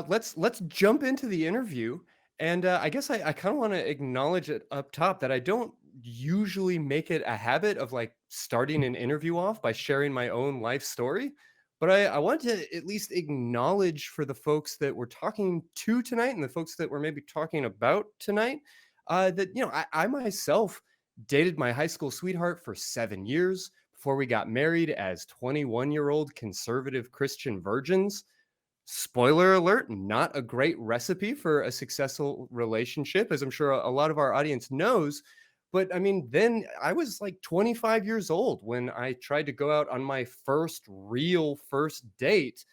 Let's jump into the interview, and I guess I kind of want to acknowledge it up top that I don't usually make it a habit of like starting an interview off by sharing my own life story, but I want to at least acknowledge for the folks that we're talking to tonight and the folks that we're maybe talking about tonight, that I myself dated my high school sweetheart for 7 years before we got married as 21-year-old conservative Christian virgins. Spoiler alert, not a great recipe for a successful relationship, as I'm sure a lot of our audience knows. But I mean, then I was like 25 years old when I tried to go out on my first real first date.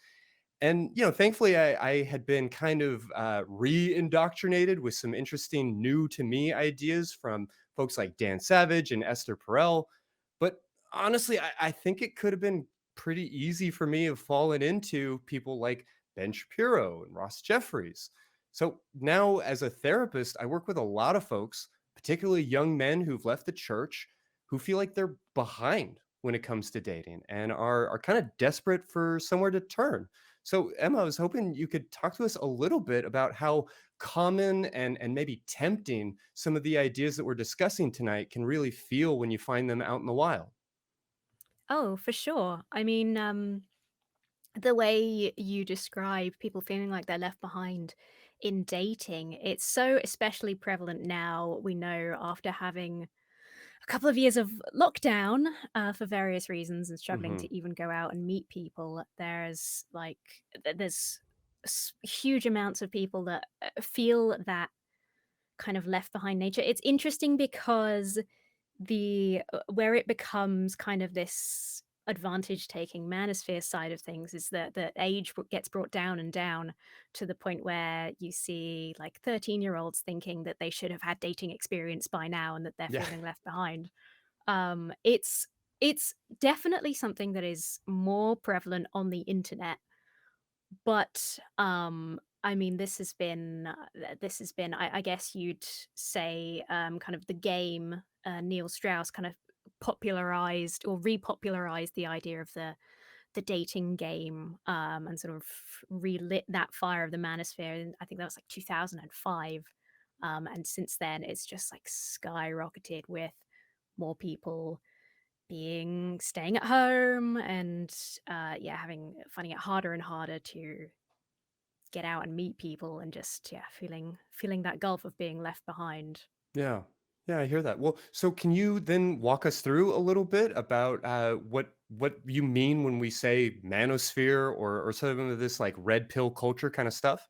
And, thankfully, I had been kind of re-indoctrinated with some interesting new to me ideas from folks like Dan Savage and Esther Perel. But honestly, I think it could have been pretty easy for me to have fallen into people like Ben Shapiro and Ross Jeffries. So now, as a therapist, I work with a lot of folks, particularly young men who've left the church, who feel like they're behind when it comes to dating and are kind of desperate for somewhere to turn. So, Emma, I was hoping you could talk to us a little bit about how common and maybe tempting some of the ideas that we're discussing tonight can really feel when you find them out in the wild. Oh, for sure. I mean, the way you describe people feeling like they're left behind in dating, it's so especially prevalent now. We know after having a couple of years of lockdown for various reasons and struggling Hmm. to even go out and meet people, there's huge amounts of people that feel that kind of left behind nature. It's interesting because where it becomes kind of this advantage taking manosphere side of things is that the age gets brought down and down to the point where you see like 13-year-olds thinking that they should have had dating experience by now and that they're Yeah. feeling left behind. It's definitely something that is more prevalent on the internet, but, I mean, this has been, I guess you'd say, kind of the game, Neil Strauss kind of popularized or repopularized the idea of the dating game, and sort of relit that fire of the manosphere, and I think that was, like, 2005, and since then, it's just, like, skyrocketed with more people staying at home and, yeah, finding it harder and harder to get out and meet people and just, yeah, feeling that gulf of being left behind. Yeah. Yeah, I hear that. Well, so can you then walk us through a little bit about what you mean when we say manosphere or some of this like red pill culture kind of stuff?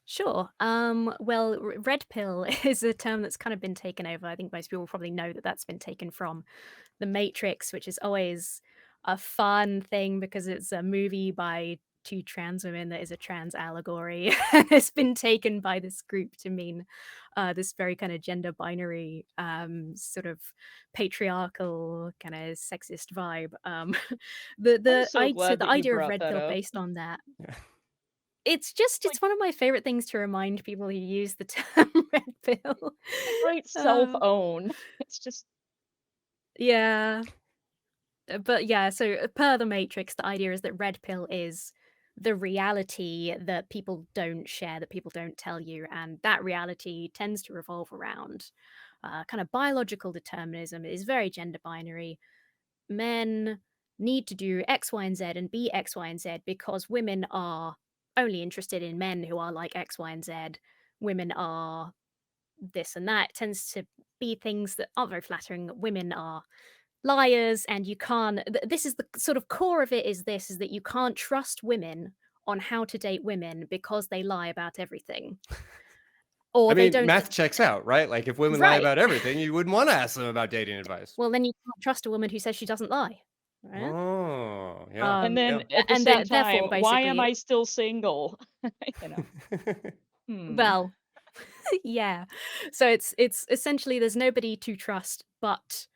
Sure. Well, red pill is a term that's kind of been taken over. I think most people probably know that that's been taken from The Matrix, which is always a fun thing because it's a movie by two trans women that is a trans allegory. It's been taken by this group to mean this very kind of gender binary, sort of patriarchal, kind of sexist vibe. I'm so So glad the that you idea of brought red that pill up. based on that, Yeah. it's Like one of my favorite things to remind people who use the term red pill. a great Uh, self-own. It's just yeah. But yeah, so per the Matrix, the idea is that red pill is the reality that people don't share, that people don't tell you, and that reality tends to revolve around kind of biological determinism. It is very gender binary. Men need to do X, Y, and Z and be X, Y, and Z because women are only interested in men who are like X, Y, and Z. Women are this and that. It tends to be things that aren't very flattering. Women are liars and you can't this is the sort of core of it is that you can't trust women on how to date women because they lie about everything I or they mean, don't math checks out, right? Like if women lie right. about everything, you wouldn't want to ask them about dating advice. Well, then you can't trust a woman who says she doesn't lie, right? Oh, yeah. and then Yeah. at the And same time, therefore why am basically I still single? You know. Hmm. well yeah, so it's essentially there's nobody to trust but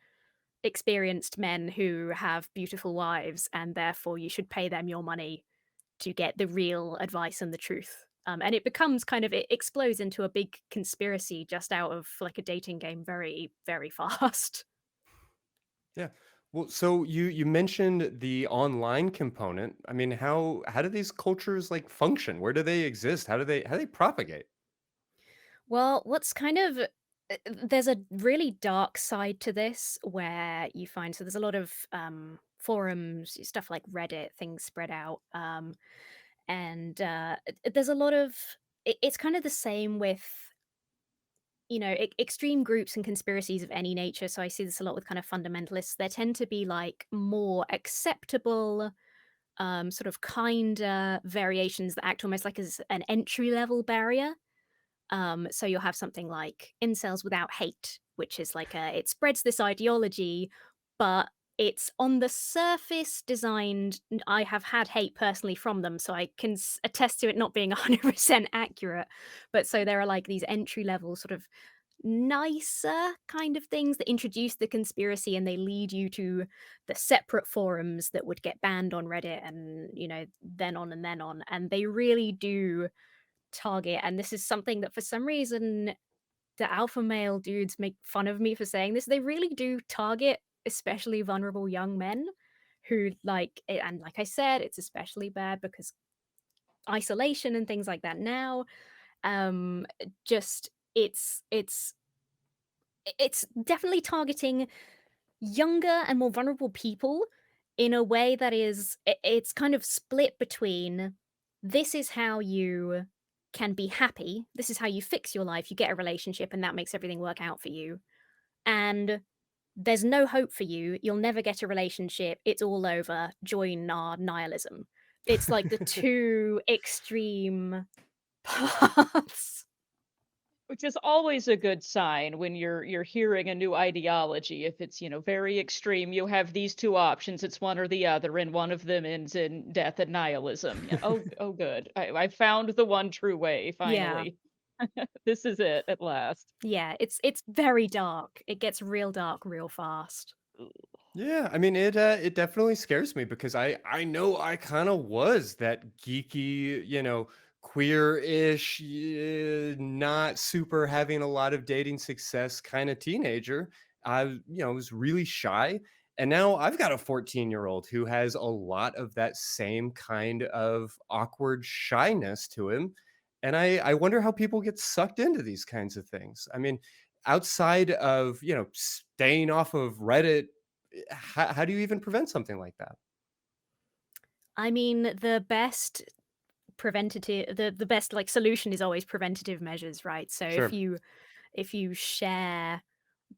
experienced men who have beautiful wives and therefore you should pay them your money to get the real advice and the truth. And it becomes kind of it explodes into a big conspiracy just out of like a dating game very, very fast. Yeah. Well, so you mentioned the online component. I mean, how do these cultures like function? Where do they exist? How do they propagate? Well, what's kind of there's a really dark side to this where you find so there's a lot of forums, stuff like Reddit, things spread out, and there's a lot of it's kind of the same with extreme groups and conspiracies of any nature. So I see this a lot with kind of fundamentalists. There tend to be like more acceptable, sort of kinder variations that act almost like as an entry level barrier. So you'll have something like incels without hate, which is like it spreads this ideology, but it's on the surface designed. I have had hate personally from them, so I can attest to it not being 100% accurate. But so there are like these entry level sort of nicer kind of things that introduce the conspiracy and they lead you to the separate forums that would get banned on Reddit and then on and then on, and they really do target, and this is something that for some reason the alpha male dudes make fun of me for saying this, they really do target especially vulnerable young men who and like I said, it's especially bad because isolation and things like that now. Just it's definitely targeting younger and more vulnerable people in a way that it's kind of split between this is how you can be happy, this is how you fix your life, you get a relationship and that makes everything work out for you, and there's no hope for you, you'll never get a relationship, it's all over, join our nihilism. It's like the two extreme paths. Which is always a good sign when you're hearing a new ideology. If it's, very extreme, you have these two options. It's one or the other, and one of them ends in death and nihilism. Yeah. Oh, good. I found the one true way Yeah. finally. This is it at last. Yeah, it's very dark. It gets real dark real fast. Yeah, I mean it definitely scares me because I know I kind of was that geeky, queer-ish, not super having a lot of dating success kind of teenager. Was really shy, and now I've got a 14-year-old who has a lot of that same kind of awkward shyness to him. And I wonder how people get sucked into these kinds of things. I mean, outside of, staying off of Reddit, how do you even prevent something like that? I mean, the best like solution is always preventative measures, right? So Sure. if you share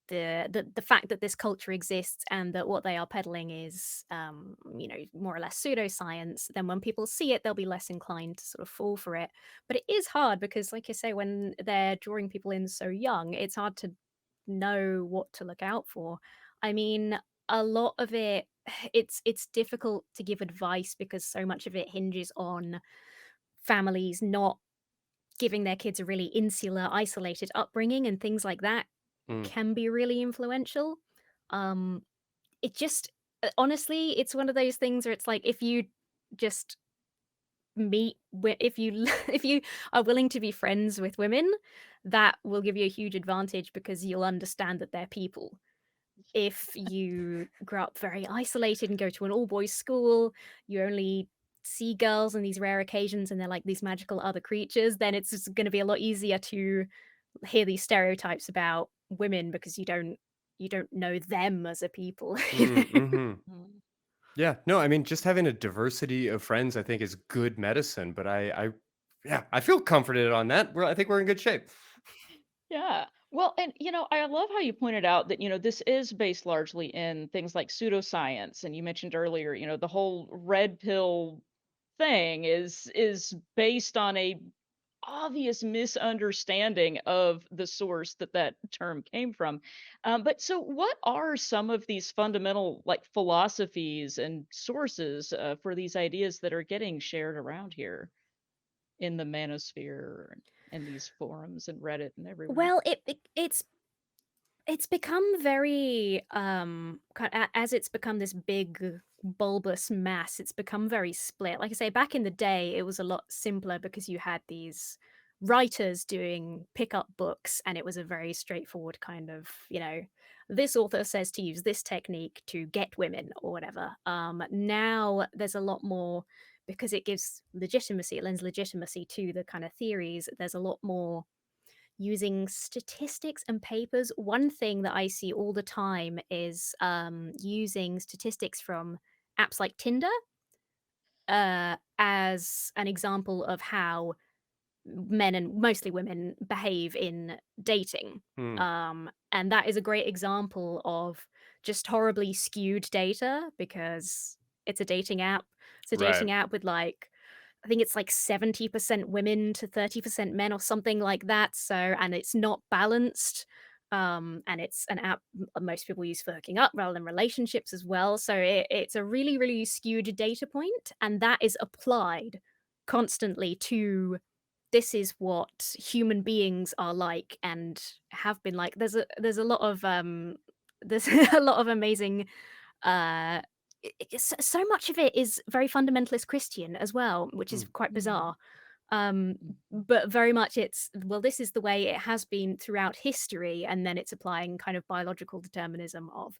the fact that this culture exists and that what they are peddling is more or less pseudoscience, then when people see it they'll be less inclined to sort of fall for it. But it is hard because like I say, when they're drawing people in so young, it's hard to know what to look out for. I mean, a lot of it, it's difficult to give advice because so much of it hinges on families not giving their kids a really insular, isolated upbringing, and things like that Mm, can be really influential. Um, it just honestly, it's one of those things where it's like if you just if you if you are willing to be friends with women, that will give you a huge advantage because you'll understand that they're people. If you grow up very isolated and go to an all boys school, you only see girls on these rare occasions and they're like these magical other creatures, then it's just going to be a lot easier to hear these stereotypes about women because you don't know them as a people. mhm. Mm. Yeah, no, I mean, just having a diversity of friends, I think, is good medicine. But yeah, I feel comforted on that. I think we're in good shape. Yeah. Well, and I love how you pointed out that, this is based largely in things like pseudoscience. And you mentioned earlier, the whole red pill thing is based on a obvious misunderstanding of the source that term came from. But so what are some of these fundamental like philosophies and sources for these ideas that are getting shared around here in the manosphere and these forums and Reddit and everywhere? Well, it's become very as it's become this big bulbous mass, it's become very split. Like I say, back in the day it was a lot simpler because you had these writers doing pickup books, and it was a very straightforward kind of, this author says to use this technique to get women or whatever. Now there's a lot more, because it gives legitimacy, it lends legitimacy to the kind of theories. There's a lot more using statistics and papers. One thing that I see all the time is using statistics from apps like Tinder as an example of how men and mostly women behave in dating. Hmm. And that is a great example of just horribly skewed data, because it's a dating app. It's a Right. dating app with like, I think it's like 70% women to 30% men or something like that. So, and it's not balanced. And it's an app most people use for hooking up rather than relationships as well. So it's a really, really skewed data point, and that is applied constantly to this is what human beings are like and have been like. There's a lot of there's a lot of amazing uh so much of it is very fundamentalist Christian as well, which is Hmm. quite Mm, bizarre. Um but very much it's, well, this is the way it has been throughout history, and then it's applying kind of biological determinism of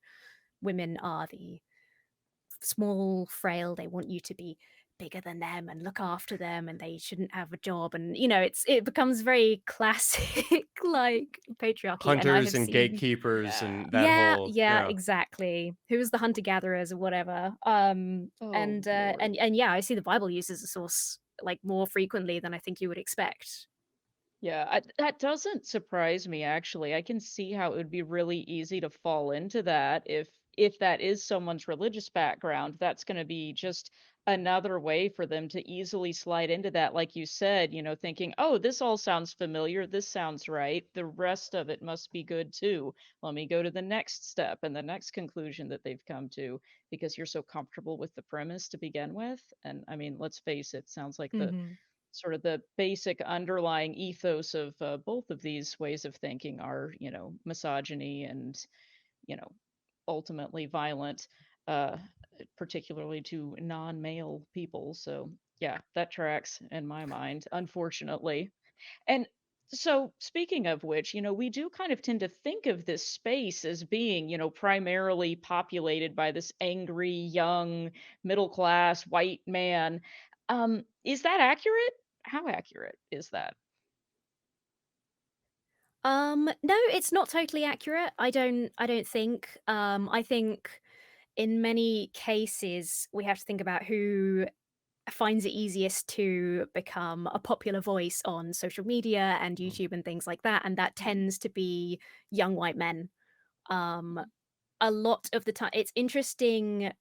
women are the small, frail, they want you to be bigger than them and look after them, and they shouldn't have a job, and it becomes very classic like patriarchy, and I Hunters have and seen. gatekeepers yeah. and that Yeah, whole, yeah, yeah. exactly. Who was the hunter gatherers or whatever. Oh And Lord. yeah, I see the Bible used as a source like more frequently than I think you would expect. Yeah, that doesn't surprise me actually. I can see how it would be really easy to fall into that if that is someone's religious background. That's going to be just another way for them to easily slide into that, like you said, thinking, "Oh, this all sounds familiar. This sounds right. The rest of it must be good too. Let me go to the next step and the next conclusion that they've come to because you're so comfortable with the premise to begin with." And I mean, let's face it, sounds like the Mhm. sort of the basic underlying ethos of both of these ways of thinking are, misogyny and, you know, ultimately violent, uh, particularly to non-male people. So yeah, that tracks in my mind, unfortunately. And so, speaking of which, we do kind of tend to think of this space as being, primarily populated by this angry, young, middle class white man. Is that accurate? How accurate is that? No, it's not totally accurate. I don't think. I think in many cases we have to think about who finds it easiest to become a popular voice on social media and Mm. YouTube and things like that, and that Mhm. tends to be young white men. Um, a lot of the time, it's interesting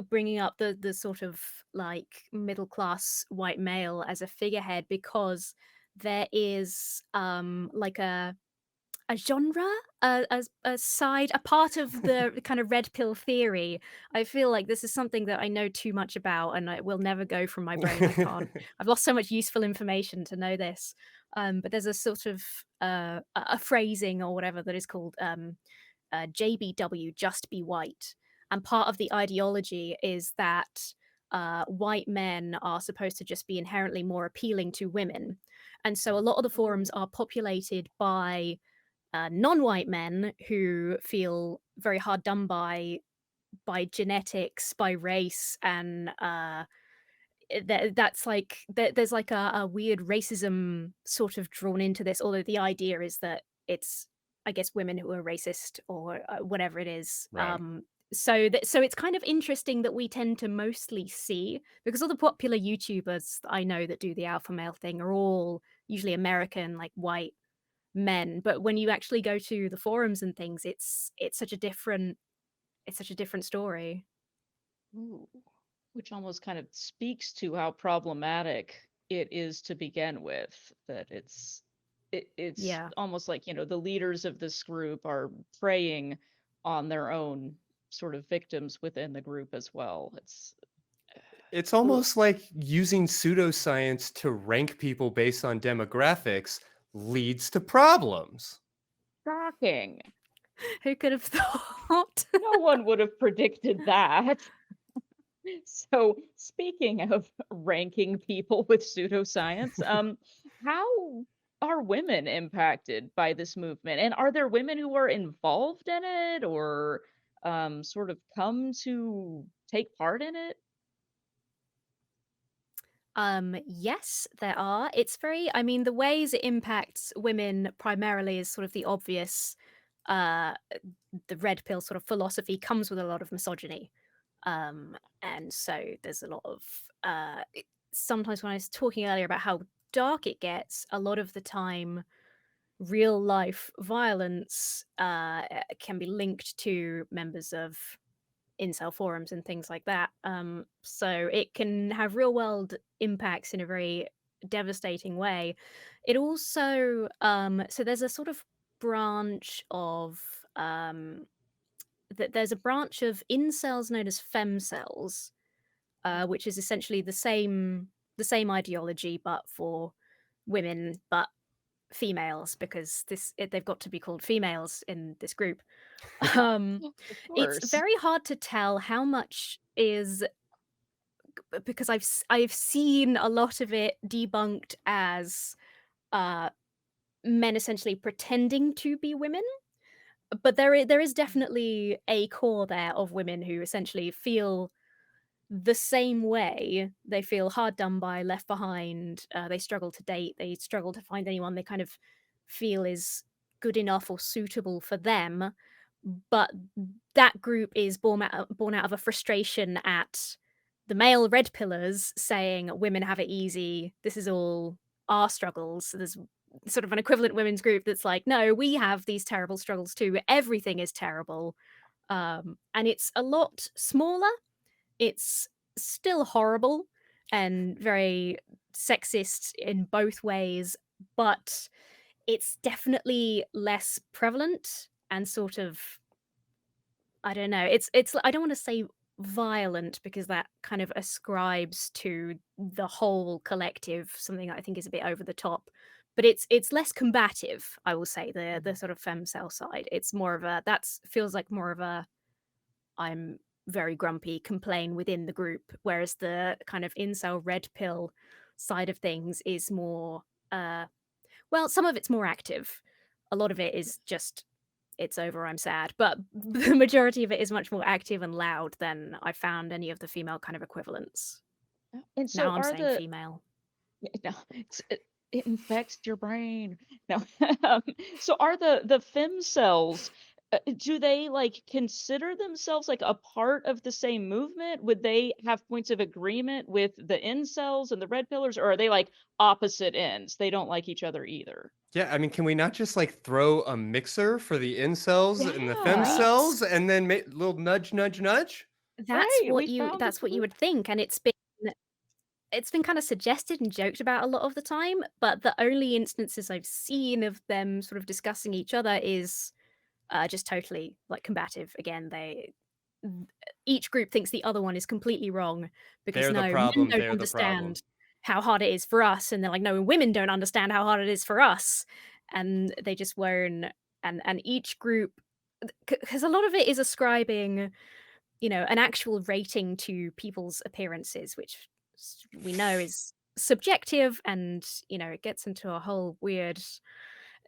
bringing up the sort of like middle class white male as a figurehead, because there is like a genre, a side, a part of the kind of red pill theory. I feel like this is something that I know too much about, and it will never go from my brain. I can't. I've lost so much useful information to know this. But there's a sort of a phrasing or whatever that is called JBW, just be white. And part of the ideology is that white men are supposed to just be inherently more appealing to women. And so a lot of the forums Oh. are populated by non-white men who feel very hard done by genetics, by race, and that's like there's like a weird racism sort of drawn into this. Although the idea is that it's, I guess, women who are racist or whatever it is. Right. So it's kind of interesting that we tend to mostly see, because all the popular YouTubers that I know that do the alpha male thing are all usually American, like white men, but when you actually go to the forums and things, it's such a different story. Ooh. Which almost kind of speaks to how problematic it is to begin with, that it's Yeah. almost like, the leaders of this group are preying on their own sort of victims within the group as well. It's It's ugh, almost like using pseudoscience to rank people based on demographics leads to problems. shocking. Who could have thought? No one would have predicted that. So, speaking of ranking people with pseudoscience, how are women impacted by this movement? And are there women who are involved in it or sort of come to take part in it? Yes, there are. It's very, I mean, the ways it impacts women primarily is sort of the obvious, uh, the red pill sort of philosophy comes with a lot of misogyny. And so there's a lot of, sometimes when I was talking earlier about how dark it gets, a lot of the time, real life violence can be linked to members of incel forums and things like that. So it can have real world impacts in a very devastating way. It also, so there's a sort of branch of, there's a branch of incels known as femcels, which is essentially the same ideology but for women, but females because they've got to be called females in this group. Um, Of it's course. very hard to tell how much is because I've seen a lot of it debunked as uh, men essentially pretending to be women, but there is definitely a core there of women who essentially feel the same way. They feel hard done by, left behind. They struggle to date. They struggle to find anyone they kind of feel is good enough or suitable for them. But that group is born out of a frustration at the male red pillars saying women have it easy. This is all our struggles. There's sort of an equivalent women's group that's like, no, we have these terrible struggles too. Everything is terrible. And it's a lot smaller. It's still horrible and very sexist in both ways, but it's definitely less prevalent and sort of, I don't know. It's I don't want to say violent because that kind of ascribes to the whole collective something that I think is a bit over the top. But it's less combative, I will say, the sort of femcel side. It's more of a that's feels like more of a I'm very grumpy complain within the group, whereas the kind of incel red pill side of things is more well, some of it's more active. A lot of it is just it's over, I'm sad, but the majority of it is much more active and loud than I found any of the female kind of equivalents. And Now so I'm are saying the female. no, it infects your brain. No. um, so are the fem cells, do they like consider themselves like a part of the same movement? Would they have points of agreement with the incels and the red pillars, or are they like opposite ends? They don't like each other either. Yeah, I mean, can we not just like throw a mixer for the incels and the Yeah. Right. femcells and then make little nudge, nudge, nudge? Right. We found the That's what you would solution. think, and it's been kind of suggested and joked about a lot of the time, but the only instances I've seen of them sort of discussing each other is just totally like combative. Again, each group thinks the other one is completely wrong because They're the no, men problem. don't They're the problem. understand how hard it is for us, and they're like, no, women don't understand how hard it is for us, and they just won't. And each group, because a lot of it is ascribing, an actual rating to people's appearances, which we know is subjective, and it gets into a whole weird.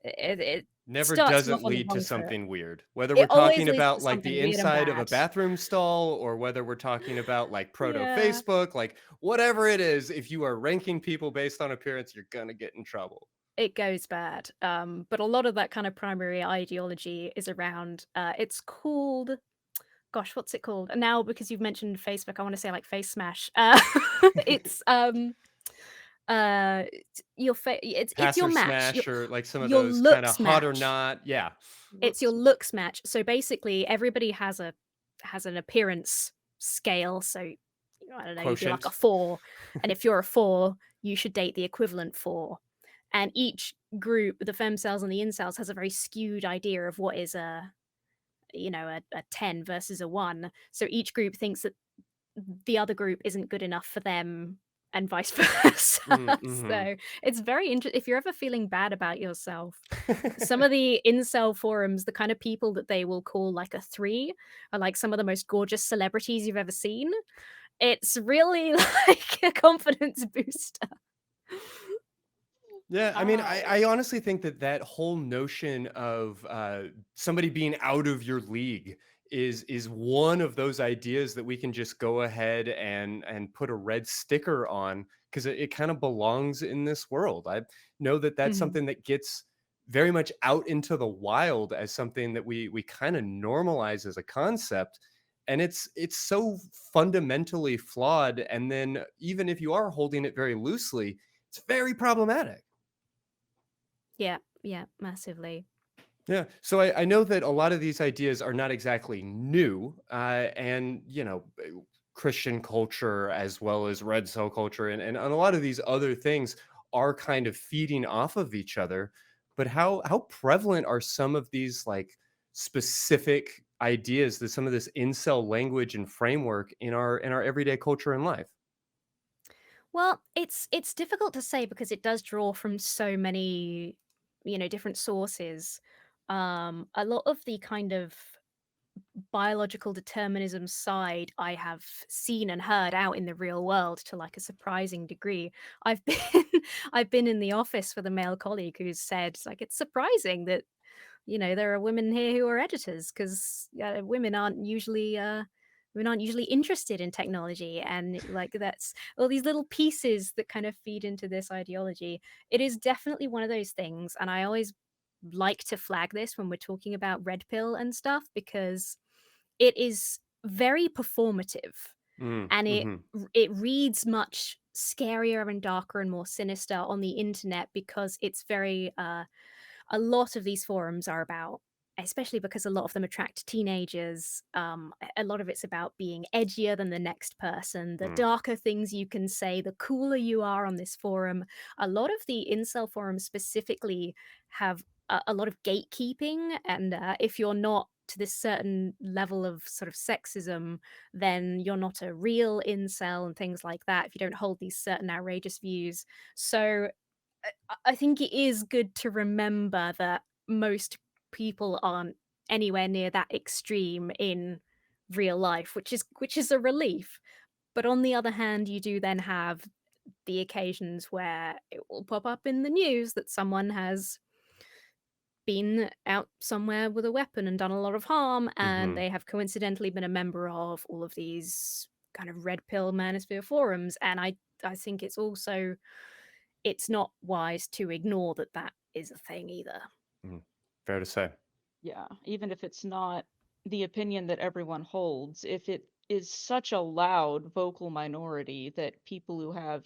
It Never starts you off doesn't on the lead to wrong foot. something weird. Whether It we're always talking leads about to like something the weird and inside of a bad. bathroom stall or whether we're talking about like proto Yeah. Facebook, like whatever it is, if you are ranking people based on appearance, you're going to get in trouble. It goes bad. But a lot of that kind of primary ideology is around, it's called, gosh, what's it called? Now, because you've mentioned Facebook, I want to say like face smash. It's it's your Passer match, smash or like some of your those kind of looks hot or match. not. Yeah. It's your Looks. looks match. So basically, everybody has an appearance scale. So I don't know, you'd be like a Quotient. 4, and if you're a 4, you should date the equivalent 4. And each group, the femcells and the incels, has a very skewed idea of what is a 10 versus a 1. So each group thinks that the other group isn't good enough for them and vice versa. Mm-hmm. So it's very interesting. If you're ever feeling bad about yourself, some of the incel forums, the kind of people that they will call like a 3 are like some of the most gorgeous celebrities you've ever seen. It's really like a confidence booster. Yeah, I mean, I Wow. honestly think that that whole notion of somebody being out of your league is one of those ideas that we can just go ahead and put a red sticker on because it kind of belongs in this world. I know that that's Mhm. something that gets very much out into the wild as something that we kind of normalize as a concept, and it's so fundamentally flawed. And then even if you are holding it very loosely, it's very problematic. Yeah, yeah, massively. Yeah. So I know that a lot of these ideas are not exactly new. And, Christian culture as well as red cell culture and a lot of these other things are kind of feeding off of each other. But how prevalent are some of these like specific ideas that some of this incel language and framework in our everyday culture and life? Well, it's difficult to say because it does draw from so many, different sources. A lot of the kind of biological determinism side I have seen and heard out in the real world to like a surprising degree. I've been I've been in the office with a male colleague who's said like it's surprising that there are women here who are editors because women aren't usually interested in technology, and like that's all these little pieces that kind of feed into this ideology. It is definitely one of those things, and I always like to flag this when we're talking about red pill and stuff because it is very performative, Mm, and hmm. it reads much scarier and darker and more sinister on the internet because it's very a lot of these forums are about, especially because a lot of them attract teenagers, a lot of it's about being edgier than the next person, the Mm, darker things you can say, the cooler you are on this forum. A lot of the incel forums specifically have a lot of gatekeeping, and if you're not to this certain level of sort of sexism, then you're not a real incel and things like that if you don't hold these certain outrageous views. So I think it is good to remember that most people aren't anywhere near that extreme in real life, which is a relief. But on the other hand, you do then have the occasions where it will pop up in the news that someone has been out somewhere with a weapon and done a lot of harm, and hmm. they have coincidentally been a member of all of these kind of red pill manosphere forums. And I think it's not wise to ignore that that is a thing either. Mm. Fair to say. Yeah, even if it's not the opinion that everyone holds, if it is such a loud vocal minority that people who have,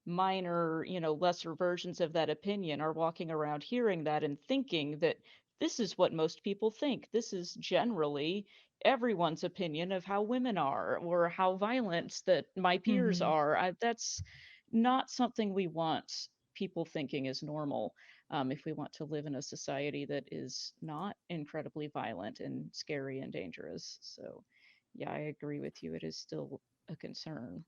minor, lesser versions of that opinion are walking around hearing that and thinking that this is what most people think. This is generally everyone's opinion of how women are or how violent that my peers Mhm. are. That's not something we want people thinking is normal, if we want to live in a society that is not incredibly violent and scary and dangerous. So, yeah, I agree with you. It is still a concern.